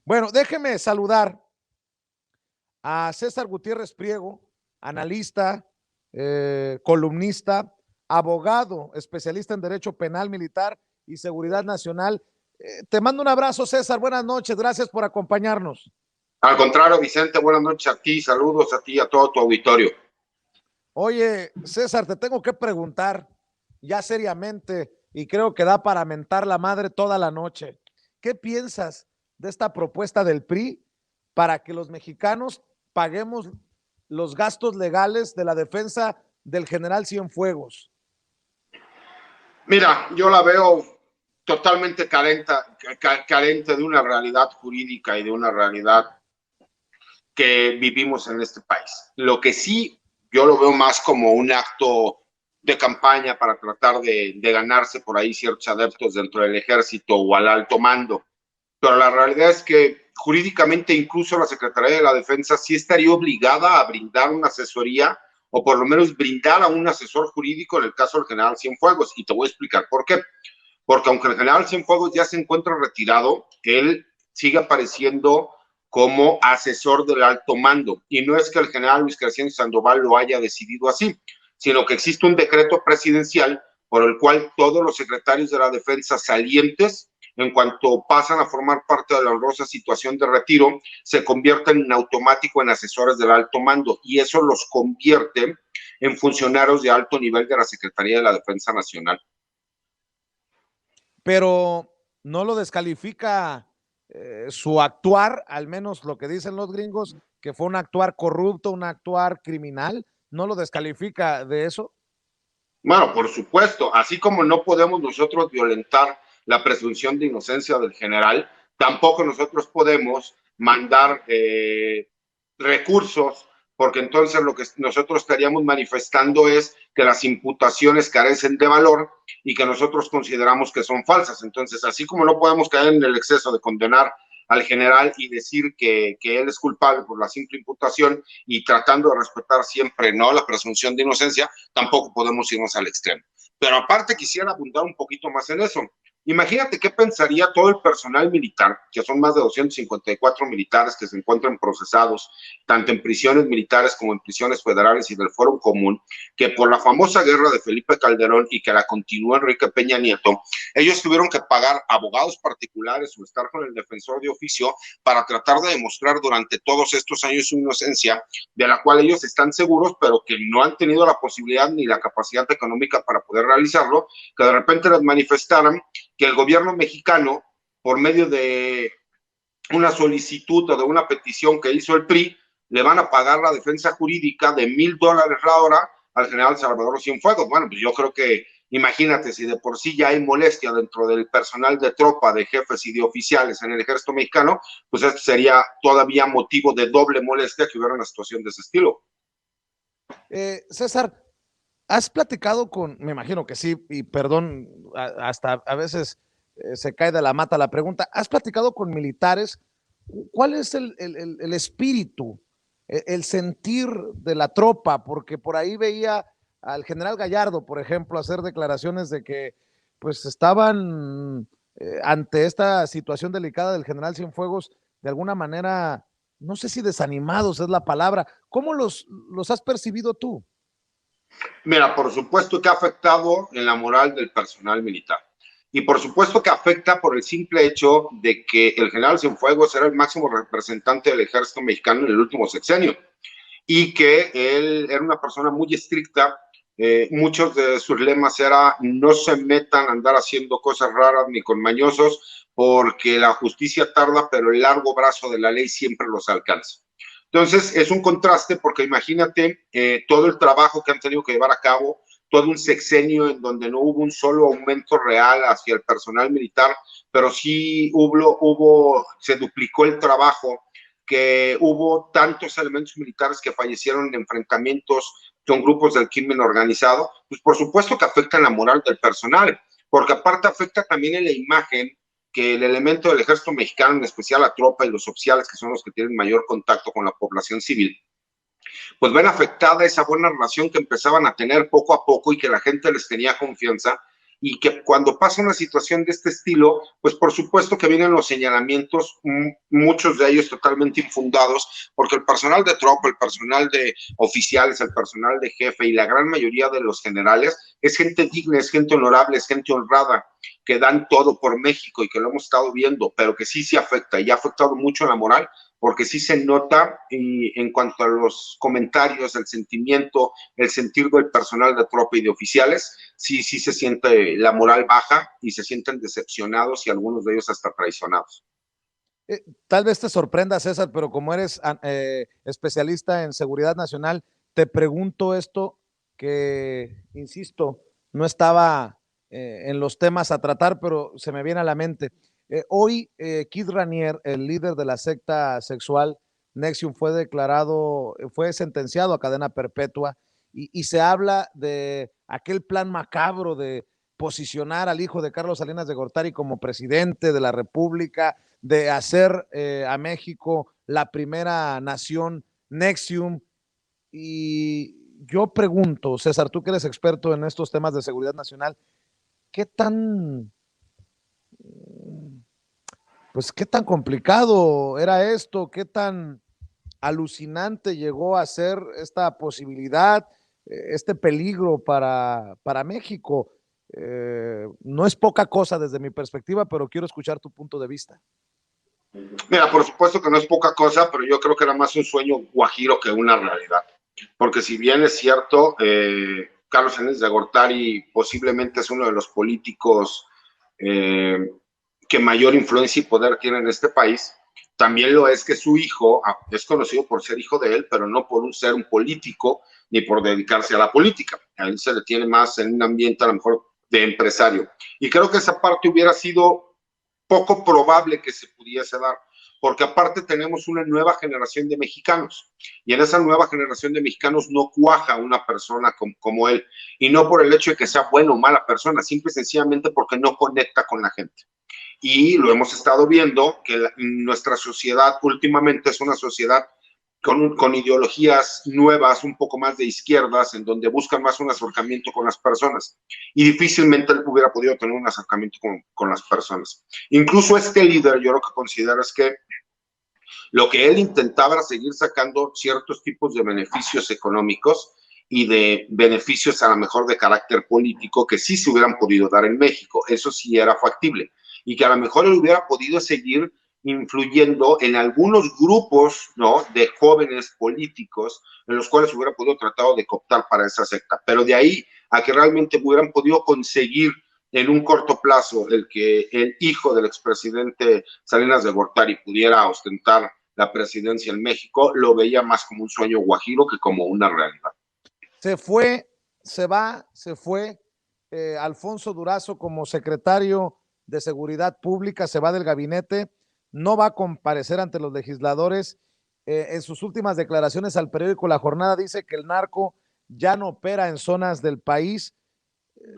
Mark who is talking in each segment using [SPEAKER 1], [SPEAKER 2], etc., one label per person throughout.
[SPEAKER 1] Bueno, déjeme saludar a César Gutiérrez Priego, analista, columnista, abogado, especialista en Derecho Penal, Militar y Seguridad Nacional. Te mando un abrazo, César. Buenas noches. Gracias por acompañarnos.
[SPEAKER 2] Al contrario, Vicente, buenas noches a ti. Saludos a ti y a todo tu auditorio.
[SPEAKER 1] Oye, César, te tengo que preguntar ya seriamente, y creo que da para mentar la madre toda la noche. ¿Qué piensas de esta propuesta del PRI para que los mexicanos paguemos los gastos legales de la defensa del general Cienfuegos?
[SPEAKER 2] Mira, yo la veo totalmente carente de una realidad jurídica y de una realidad que vivimos en este país. Lo que sí, yo lo veo más como un acto de campaña para tratar de ganarse por ahí ciertos adeptos dentro del ejército o al alto mando. Pero la realidad es que jurídicamente incluso la Secretaría de la Defensa sí estaría obligada a brindar una asesoría o por lo menos brindar a un asesor jurídico en el caso del general Cienfuegos. Y te voy a explicar por qué. Porque aunque el general Cienfuegos ya se encuentra retirado, él sigue apareciendo como asesor del alto mando. Y no es que el general Luis Crescencio Sandoval lo haya decidido así, sino que existe un decreto presidencial por el cual todos los secretarios de la defensa salientes, en cuanto pasan a formar parte de la honrosa situación de retiro, se convierten en automático en asesores del alto mando, y eso los convierte en funcionarios de alto nivel de la Secretaría de la Defensa Nacional.
[SPEAKER 1] Pero no lo descalifica su actuar, al menos lo que dicen los gringos, que fue un actuar corrupto, un actuar criminal. ¿No lo descalifica de eso?
[SPEAKER 2] Bueno, por supuesto, así como no podemos nosotros violentar la presunción de inocencia del general, tampoco nosotros podemos mandar recursos, porque entonces lo que nosotros estaríamos manifestando es que las imputaciones carecen de valor y que nosotros consideramos que son falsas. Entonces, así como no podemos caer en el exceso de condenar al general y decir que él es culpable por la simple imputación y tratando de respetar siempre no la presunción de inocencia, tampoco podemos irnos al extremo. Pero aparte quisiera abundar un poquito más en eso. Imagínate qué pensaría todo el personal militar, que son más de 254 militares que se encuentran procesados, tanto en prisiones militares como en prisiones federales y del Foro Común, que por la famosa guerra de Felipe Calderón y que la continuó Enrique Peña Nieto, ellos tuvieron que pagar abogados particulares o estar con el defensor de oficio para tratar de demostrar durante todos estos años su inocencia, de la cual ellos están seguros, pero que no han tenido la posibilidad ni la capacidad económica para poder realizarlo, que de repente les manifestaran que el gobierno mexicano, por medio de una solicitud o de una petición que hizo el PRI, le van a pagar la defensa jurídica de $1,000 la hora al general Salvador Cienfuegos. Bueno, pues yo creo que, imagínate, si de por sí ya hay molestia dentro del personal de tropa, de jefes y de oficiales en el ejército mexicano, pues esto sería todavía motivo de doble molestia que hubiera una situación de ese estilo.
[SPEAKER 1] César, ¿has platicado con, me imagino que sí, y perdón, hasta a veces se cae de la mata la pregunta, ¿has platicado con militares? ¿Cuál es el espíritu, el sentir de la tropa? Porque por ahí veía al general Gallardo, por ejemplo, hacer declaraciones de que pues estaban ante esta situación delicada del general Cienfuegos, de alguna manera, no sé si desanimados es la palabra. ¿Cómo los has percibido tú?
[SPEAKER 2] Mira, por supuesto que ha afectado en la moral del personal militar. Y por supuesto que afecta por el simple hecho de que el general Cienfuegos era el máximo representante del ejército mexicano en el último sexenio y que él era una persona muy estricta. Muchos de sus lemas era no se metan a andar haciendo cosas raras ni con mañosos porque la justicia tarda, pero el largo brazo de la ley siempre los alcanza. Entonces, es un contraste porque imagínate todo el trabajo que han tenido que llevar a cabo, todo un sexenio en donde no hubo un solo aumento real hacia el personal militar, pero sí se duplicó el trabajo, que hubo tantos elementos militares que fallecieron en enfrentamientos con grupos del crimen organizado, pues por supuesto que afectan la moral del personal, porque aparte afecta también en la imagen que el elemento del ejército mexicano, en especial la tropa y los oficiales, que son los que tienen mayor contacto con la población civil, pues ven afectada esa buena relación que empezaban a tener poco a poco y que la gente les tenía confianza, y que cuando pasa una situación de este estilo, pues por supuesto que vienen los señalamientos, muchos de ellos totalmente infundados, porque el personal de tropa, el personal de oficiales, el personal de jefe y la gran mayoría de los generales es gente digna, es gente honorable, es gente honrada, que dan todo por México y que lo hemos estado viendo, pero que sí afecta y ha afectado mucho la moral, porque sí se nota en cuanto a los comentarios, el sentimiento, el sentir del personal de tropa y de oficiales, sí se siente la moral baja y se sienten decepcionados y algunos de ellos hasta traicionados.
[SPEAKER 1] Tal vez te sorprenda, César, pero como eres especialista en seguridad nacional, te pregunto esto que, insisto, no estaba en los temas a tratar, pero se me viene a la mente. Hoy, Kid Raniere, el líder de la secta sexual NXIVM, fue sentenciado a cadena perpetua y se habla de aquel plan macabro de posicionar al hijo de Carlos Salinas de Gortari como presidente de la República, de hacer a México la primera nación NXIVM. Y yo pregunto, César, tú que eres experto en estos temas de seguridad nacional, ¿qué tan, pues, qué tan complicado era esto? ¿Qué tan alucinante llegó a ser esta posibilidad, este peligro para México? No es poca cosa desde mi perspectiva, pero quiero escuchar tu punto de vista.
[SPEAKER 2] Mira, por supuesto que no es poca cosa, pero yo creo que era más un sueño guajiro que una realidad. Porque si bien es cierto, Carlos Salinas de Gortari posiblemente es uno de los políticos que mayor influencia y poder tiene en este país, también lo es que su hijo es conocido por ser hijo de él, pero no por ser un político ni por dedicarse a la política. A él se le tiene más en un ambiente a lo mejor de empresario. Y creo que esa parte hubiera sido poco probable que se pudiese dar, porque aparte tenemos una nueva generación de mexicanos, y en esa nueva generación de mexicanos no cuaja una persona como él, y no por el hecho de que sea buena o mala persona, simple y sencillamente porque no conecta con la gente. Y lo hemos estado viendo, que nuestra sociedad últimamente es una sociedad con ideologías nuevas, un poco más de izquierdas, en donde buscan más un acercamiento con las personas. Y difícilmente él hubiera podido tener un acercamiento con las personas. Incluso este líder, yo lo que considero es que lo que él intentaba era seguir sacando ciertos tipos de beneficios económicos y de beneficios a lo mejor de carácter político que sí se hubieran podido dar en México. Eso sí era factible. Y que a lo mejor él hubiera podido seguir influyendo en algunos grupos, ¿no?, de jóvenes políticos en los cuales hubiera podido tratar de cooptar para esa secta. Pero de ahí a que realmente hubieran podido conseguir en un corto plazo el que el hijo del expresidente Salinas de Gortari pudiera ostentar la presidencia en México, lo veía más como un sueño guajiro que como una realidad.
[SPEAKER 1] Se fue, se fue Alfonso Durazo como secretario de Seguridad Pública, se va del gabinete, no va a comparecer ante los legisladores. En sus últimas declaraciones al periódico La Jornada dice que el narco ya no opera en zonas del país.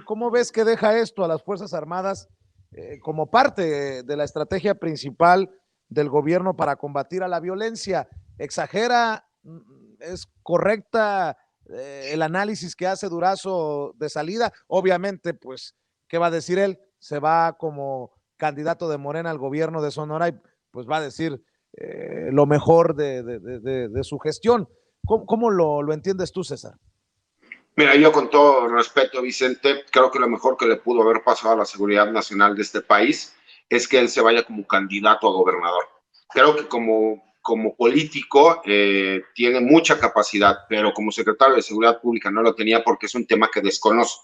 [SPEAKER 1] ¿Cómo ves que deja esto a las Fuerzas Armadas como parte de la estrategia principal del gobierno para combatir a la violencia? ¿Exagera? ¿Es correcta el análisis que hace Durazo de salida? Obviamente, pues, ¿qué va a decir él? Se va como candidato de Morena al gobierno de Sonora y pues va a decir lo mejor de su gestión. ¿Cómo lo entiendes tú, César?
[SPEAKER 2] Mira, yo con todo respeto, Vicente, creo que lo mejor que le pudo haber pasado a la seguridad nacional de este país es que él se vaya como candidato a gobernador. Creo que como político tiene mucha capacidad, pero como secretario de Seguridad Pública no lo tenía porque es un tema que desconoce.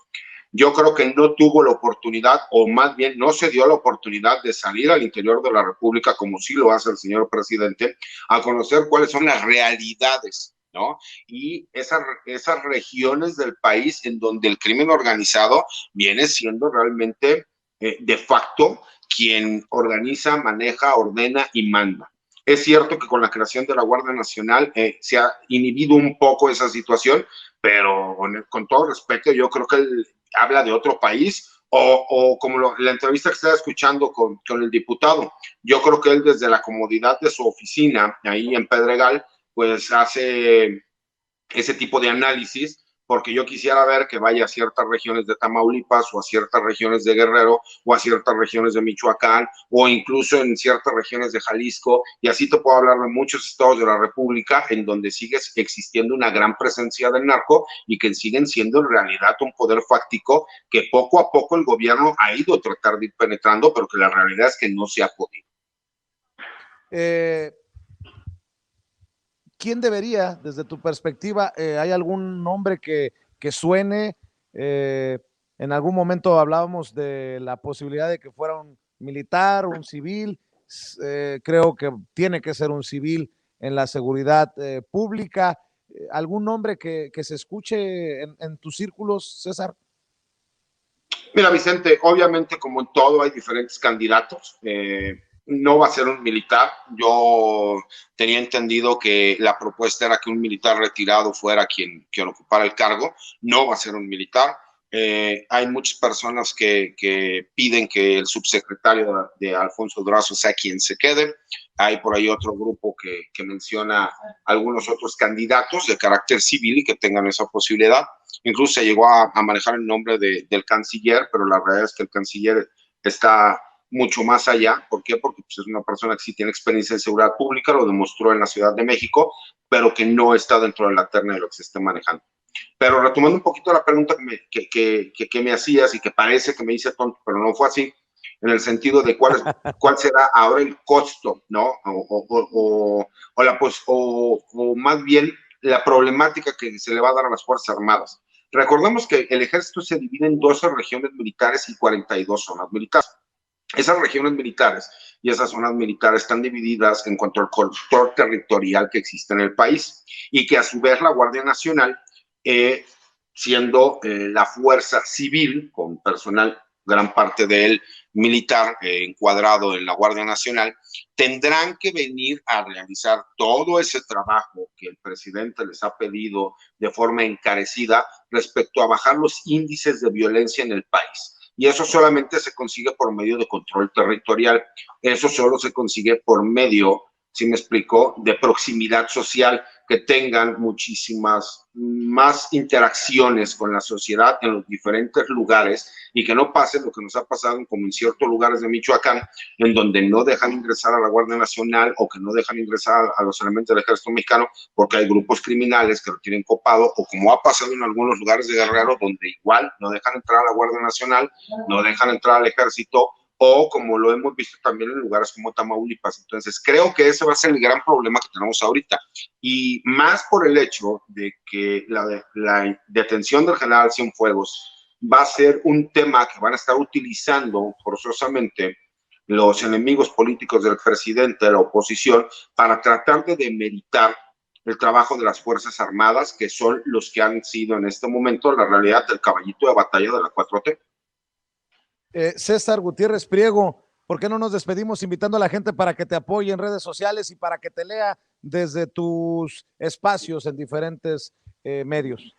[SPEAKER 2] Yo creo que no tuvo la oportunidad, o más bien no se dio la oportunidad de salir al interior de la República, como sí lo hace el señor presidente, a conocer cuáles son las realidades, ¿no? Y esas regiones del país en donde el crimen organizado viene siendo realmente de facto quien organiza, maneja, ordena y manda. Es cierto que con la creación de la Guardia Nacional se ha inhibido un poco esa situación, pero con todo respeto, yo creo que él habla de otro país, o como la entrevista que estaba escuchando con el diputado, yo creo que él desde la comodidad de su oficina, ahí en Pedregal, pues hace ese tipo de análisis, porque yo quisiera ver que vaya a ciertas regiones de Tamaulipas o a ciertas regiones de Guerrero o a ciertas regiones de Michoacán o incluso en ciertas regiones de Jalisco, y así te puedo hablar de muchos estados de la República en donde sigue existiendo una gran presencia del narco y que siguen siendo en realidad un poder fáctico que poco a poco el gobierno ha ido a tratar de ir penetrando, pero que la realidad es que no se ha podido.
[SPEAKER 1] ¿Quién debería, desde tu perspectiva, hay algún nombre que suene? En algún momento hablábamos de la posibilidad de que fuera un militar, un civil. Creo que tiene que ser un civil en la seguridad pública. ¿Algún nombre que se escuche en tus círculos, César?
[SPEAKER 2] Mira, Vicente, obviamente como en todo hay diferentes candidatos. No va a ser un militar. Yo tenía entendido que la propuesta era que un militar retirado fuera quien ocupara el cargo. No va a ser un militar. Hay muchas personas que piden que el subsecretario de Alfonso Durazo sea quien se quede. Hay por ahí otro grupo que menciona algunos otros candidatos de carácter civil y que tengan esa posibilidad. Incluso se llegó a manejar el nombre del canciller, pero la realidad es que el canciller está mucho más allá. ¿Por qué? Porque pues, es una persona que sí tiene experiencia en seguridad pública, lo demostró en la Ciudad de México, pero que no está dentro de la terna de lo que se esté manejando. Pero retomando un poquito la pregunta que me hacías y que parece que me hice tonto, pero no fue así, en el sentido de cuál será ahora el costo, ¿no? O más bien la problemática que se le va a dar a las Fuerzas Armadas. Recordemos que el ejército se divide en 12 regiones militares y 42 zonas militares. Esas regiones militares y esas zonas militares están divididas en cuanto al control territorial que existe en el país y que a su vez la Guardia Nacional, siendo la fuerza civil con personal, gran parte de él militar encuadrado en la Guardia Nacional, tendrán que venir a realizar todo ese trabajo que el presidente les ha pedido de forma encarecida respecto a bajar los índices de violencia en el país. Y eso solamente se consigue por medio de control territorial. Eso solo se consigue por medio, ¿sí me explico?, de proximidad social, que tengan muchísimas más interacciones con la sociedad en los diferentes lugares y que no pase lo que nos ha pasado como en ciertos lugares de Michoacán, en donde no dejan ingresar a la Guardia Nacional o que no dejan ingresar a los elementos del Ejército Mexicano porque hay grupos criminales que lo tienen copado, o como ha pasado en algunos lugares de Guerrero, donde igual no dejan entrar a la Guardia Nacional, no dejan entrar al Ejército, o como lo hemos visto también en lugares como Tamaulipas. Entonces, creo que ese va a ser el gran problema que tenemos ahorita. Y más por el hecho de que la detención del general Cienfuegos va a ser un tema que van a estar utilizando forzosamente los enemigos políticos del presidente, de la oposición, para tratar de demeritar el trabajo de las Fuerzas Armadas, que son los que han sido en este momento la realidad del caballito de batalla de la 4T.
[SPEAKER 1] César Gutiérrez Priego, ¿por qué no nos despedimos invitando a la gente para que te apoye en redes sociales y para que te lea desde tus espacios en diferentes medios?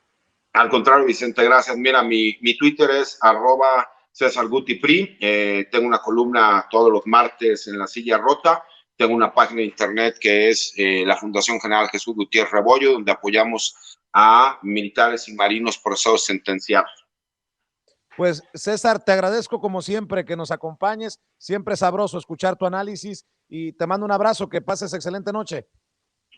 [SPEAKER 2] Al contrario, Vicente, gracias. Mira, mi Twitter es @CésarGutiPri. Tengo una columna todos los martes en La Silla Rota. Tengo una página de internet que es la Fundación General Jesús Gutiérrez Rebollo, donde apoyamos a militares y marinos procesados sentenciados.
[SPEAKER 1] Pues César, te agradezco como siempre que nos acompañes, siempre es sabroso escuchar tu análisis y te mando un abrazo, que pases excelente noche.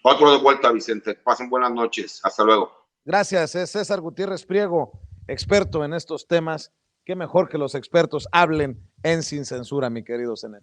[SPEAKER 2] Otro de vuelta, Vicente, pasen buenas noches, hasta luego.
[SPEAKER 1] Gracias, es César Gutiérrez Priego, experto en estos temas. Qué mejor que los expertos hablen en Sin Censura, mi querido Zenet.